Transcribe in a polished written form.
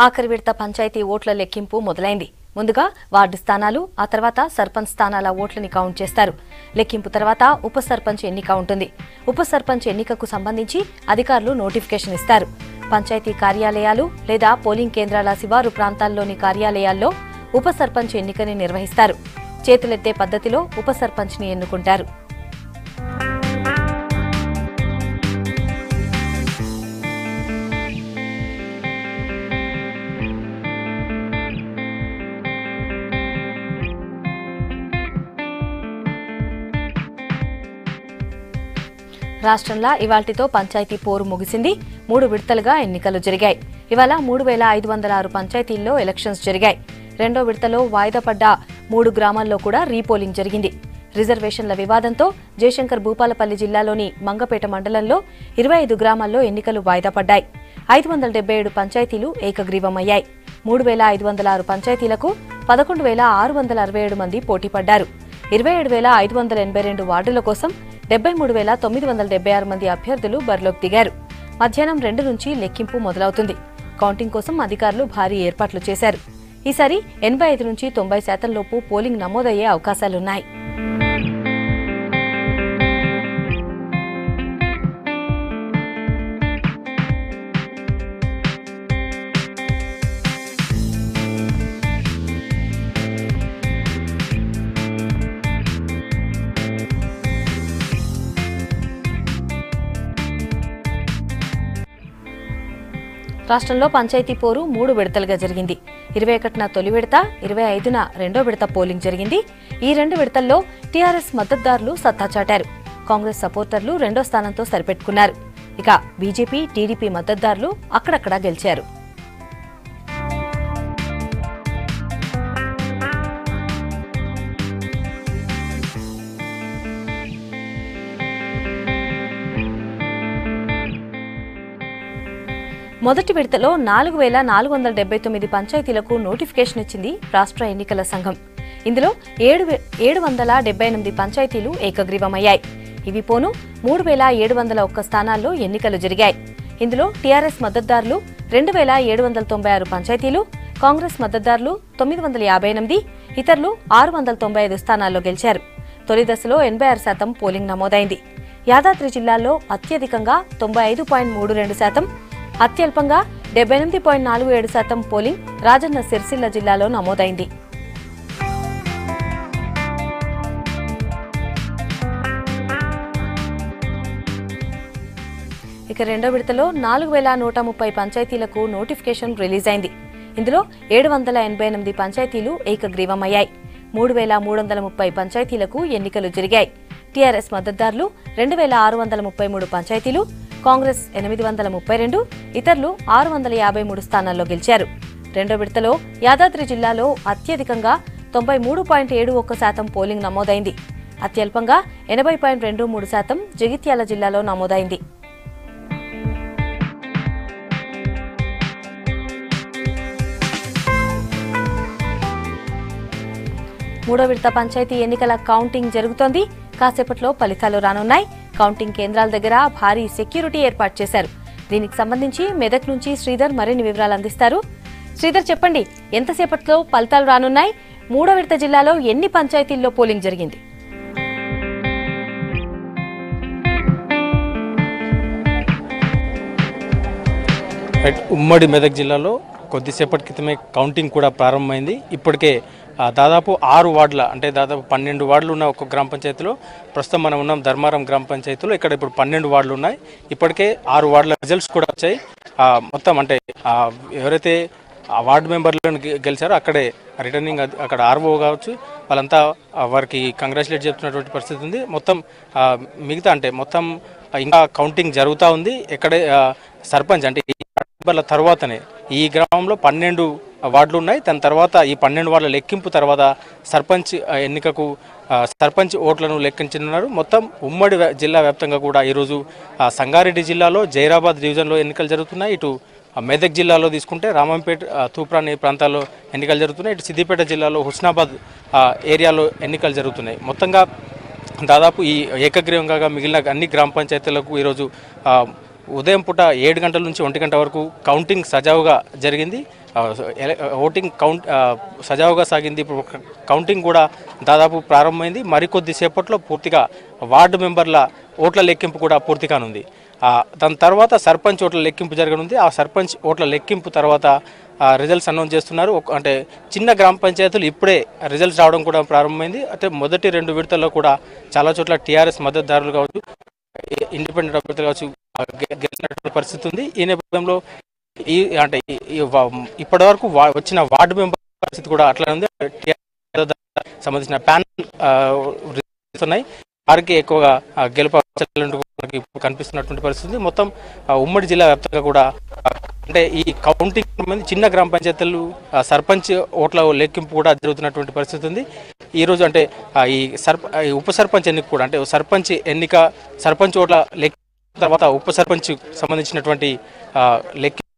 ఆఖరి విడత పంచాయతీ ఓట్ల లెక్కింపు మొదలైంది. ముందుగా వార్డు స్థానాలు, ఆ తర్వాత సర్పంచ్ స్థానాల ఓట్లని కౌంట్ చేస్తారు. లెక్కింపు తర్వాత ఉప సర్పంచ్ ఎన్నిక ఉంటుంది. ఉప సర్పంచ్ ఎన్నికకు సంబంధించి అధికారులు నోటిఫికేషన్ ఇస్తారు. పంచాయతీ కార్యాలయాలు లేదా పోలింగ్ కేంద్రాల శివారు ప్రాంతాల్లోని కార్యాలయాల్లో ఉప సర్పంచ్ ఎన్నికని నిర్వహిస్తారు. చేతులెత్తే పద్ధతిలో ఉప సర్పంచ్ని ఎన్నుకుంటారు. రాష్ట్రంలో ఇవాల్టితో పంచాయతీ పోరు ముగిసింది. 3 విడతలుగా ఎన్నికలు జరిగాయి. ఇవాళ 3506 పంచాయతీల్లో ఎలక్షన్స్ జరిగాయి. రెండో విడతలో వాయిదా పడ్డ 3 గ్రామాల్లో కూడా రీపోలింగ్ జరిగింది. రిజర్వేషన్ల వివాదంతో జయశంకర్ భూపాలపల్లి జిల్లాలోని మంగపేట మండలంలో 25 గ్రామాల్లో ఎన్నికలు వాయిదా పడ్డాయి. 577 పంచాయతీలు ఏకగ్రీవమయ్యాయి. 3506 పంచాయతీలకు 11667 మంది పోటీ పడ్డారు. 27582 వార్డుల కోసం 73976 మంది అభ్యర్థులు బరిలోకి దిగారు. మధ్యాహ్నం 2 నుంచి లెక్కింపు మొదలవుతుంది. కౌంటింగ్ కోసం అధికారులు భారీ ఏర్పాట్లు చేశారు. ఈసారి 85 నుంచి 90% లోపు పోలింగ్ నమోదయ్యే అవకాశాలున్నాయి. రాష్ట్రంలో పంచాయతీ పోరు 3 విడతలుగా జరిగింది. 21న తొలి విడత, 25న రెండో విడత పోలింగ్ జరిగింది. ఈ 2 విడతల్లో టీఆర్ఎస్ మద్దతుదారులు సత్తా చాటారు. కాంగ్రెస్ సపోర్టర్లు రెండో స్థానంతో సరిపెట్టుకున్నారు. ఇక బీజేపీ, టీడీపీ మద్దతుదారులు అక్కడక్కడా గెలిచారు. మొదటి విడతలో 4479 పంచాయతీలకు నోటిఫికేషన్ ఇచ్చింది రాష్ట్ర ఎన్నికల సంఘం. ఇందులో 778 పంచాయతీలు ఏకగ్రీవమయ్యాయి. ఇవి పోను 3701 స్థానాల్లో ఎన్నికలు జరిగాయి. ఇందులో టీఆర్ఎస్ మద్దతుదారులు 2796 పంచాయతీలు, కాంగ్రెస్ మద్దతుదారులు 958, ఇతరులు 695 స్థానాల్లో గెలిచారు. తొలి దశలో 86% పోలింగ్ నమోదైంది. యాదాద్రి జిల్లాలో అత్యధికంగా 95.32%, అత్యల్పంగా 78.47% పోలింగ్ రాజన్న సిరిసిల్ల జిల్లాలో నమోదైంది. ఇక రెండో విడతలో 4130 పంచాయతీలకు నోటిఫికేషన్ రిలీజ్ అయింది. ఇందులో 788 పంచాయతీలు ఏకగ్రీవమయ్యాయి. 3330 పంచాయతీలకు ఎన్నికలు జరిగాయి. టీఆర్ఎస్ మద్దతుదారులు 2633 పంచాయతీలు, కాంగ్రెస్ 832, ఇతరులు 653 స్థానాల్లో గెలిచారు. రెండో విడతలో యాదాద్రి జిల్లాలో అత్యధికంగా 93.71% పోలింగ్ నమోదైంది. అత్యల్పంగా 80.23% జగిత్యాల జిల్లాలో నమోదైంది. మూడో విడత పంచాయతీ ఎన్నికల కౌంటింగ్ జరుగుతోంది. కాసేపట్లో ఫలితాలు రానున్నాయి. కౌంటింగ్ కేంద్రాల దగ్గర భారీ సెక్యూరిటీ ఏర్పాటు చేశారు. దీనికి సంబంధించి మెదక్ నుంచి శ్రీధర్ మరిన్ని వివరాలు అందిస్తారు. శ్రీధర్, చెప్పండి, ఎంతసేపట్లో ఫలితాలు రానున్నాయి? మూడో విడత జిల్లాలో ఎన్ని పంచాయతీల్లో పోలింగ్ జరిగింది? ఉమ్మడి మెదక్ జిల్లాలో కొద్దిసేపటి క్రితమే కౌంటింగ్ కూడా ప్రారంభమైంది. ఇప్పటికే దాదాపు 6 వార్డుల, అంటే దాదాపు 12 వార్డులు ఉన్న ఒక గ్రామ పంచాయతీలో ప్రస్తుతం మనం ఉన్నాం ధర్మారం గ్రామ పంచాయతీలో. ఇక్కడ ఇప్పుడు 12 వార్డులు ఉన్నాయి. ఇప్పటికే 6 వార్డుల రిజల్ట్స్ కూడా వచ్చాయి. మొత్తం అంటే ఎవరైతే ఆ వార్డు మెంబర్లను గెలిచారో అక్కడే రిటర్నింగ్ అక్కడ ఆర్ఓ కావచ్చు, వాళ్ళంతా వారికి కంగ్రాచులేట్ చెప్తున్నటువంటి పరిస్థితి ఉంది. మొత్తం మిగతా అంటే మొత్తం ఇంకా కౌంటింగ్ జరుగుతూ ఉంది. ఎక్కడే సర్పంచ్ అంటే మెంబర్ల తర్వాతనే ఈ గ్రామంలో 12 వార్డులు ఉన్నాయి. దాని తర్వాత ఈ 12 వార్డుల లెక్కింపు తర్వాత సర్పంచ్ ఎన్నికకు సర్పంచ్ ఓట్లను లెక్కించనున్నారు. మొత్తం ఉమ్మడి జిల్లా వ్యాప్తంగా కూడా ఈరోజు సంగారెడ్డి జిల్లాలో జైరాబాద్ డివిజన్లో ఎన్నికలు జరుగుతున్నాయి. ఇటు మెదక్ జిల్లాలో తీసుకుంటే రామంపేట, తూప్రాన్ ప్రాంతాల్లో ఎన్నికలు జరుగుతున్నాయి. ఇటు సిద్దిపేట జిల్లాలో హుస్నాబాద్ ఏరియాలో ఎన్నికలు జరుగుతున్నాయి. మొత్తంగా దాదాపు ఈ ఏకగ్రీవంగా మిగిలిన అన్ని గ్రామ పంచాయతీలకు ఈరోజు ఉదయం పూట 7 గంటల నుంచి 1 గంట వరకు కౌంటింగ్ సజావుగా జరిగింది. ఓటింగ్ సజావుగా సాగింది. ఇప్పుడు కౌంటింగ్ కూడా దాదాపు ప్రారంభమైంది. మరికొద్ది సేపట్లో పూర్తిగా వార్డు మెంబర్ల ఓట్ల లెక్కింపు కూడా పూర్తి కానుంది. దాని తర్వాత సర్పంచ్ ఓట్ల లెక్కింపు జరగనుంది. ఆ సర్పంచ్ ఓట్ల లెక్కింపు తర్వాత రిజల్ట్స్ అనౌన్స్ చేస్తున్నారు. అంటే చిన్న గ్రామ పంచాయతీలు ఇప్పుడే రిజల్ట్స్ రావడం కూడా ప్రారంభమైంది. అంటే మొదటి 2 విడతల్లో కూడా చాలా చోట్ల టీఆర్ఎస్ మద్దతుదారులు కావచ్చు, ఇండిపెండెంట్ అభ్యర్థులు కావచ్చు గెలిచినటువంటి పరిస్థితి ఉంది. ఈ నేపథ్యంలో ఇప్పటి వరకు వచ్చిన వార్డు మెంబర్ పరిస్థితి కూడా అట్లా ఉంది. సంబంధించిన ప్యానల్ ఉన్నాయి, వారికి ఎక్కువగా గెలుపు కనిపిస్తున్నటువంటి పరిస్థితి. మొత్తం ఉమ్మడి జిల్లా వ్యాప్తంగా కూడా అంటే ఈ కౌంటింగ్ మంది చిన్న గ్రామ పంచాయతీలు సర్పంచ్ ఓట్ల లెక్కింపు కూడా జరుగుతున్నటువంటి పరిస్థితి ఉంది. ఈరోజు అంటే ఈ ఉప సర్పంచ్ ఎన్నిక కూడా అంటే సర్పంచ్ ఓట్ల లెక్కింపు తర్వాత ఉప సర్పంచ్ సంబంధించినటువంటి లెక్కింపు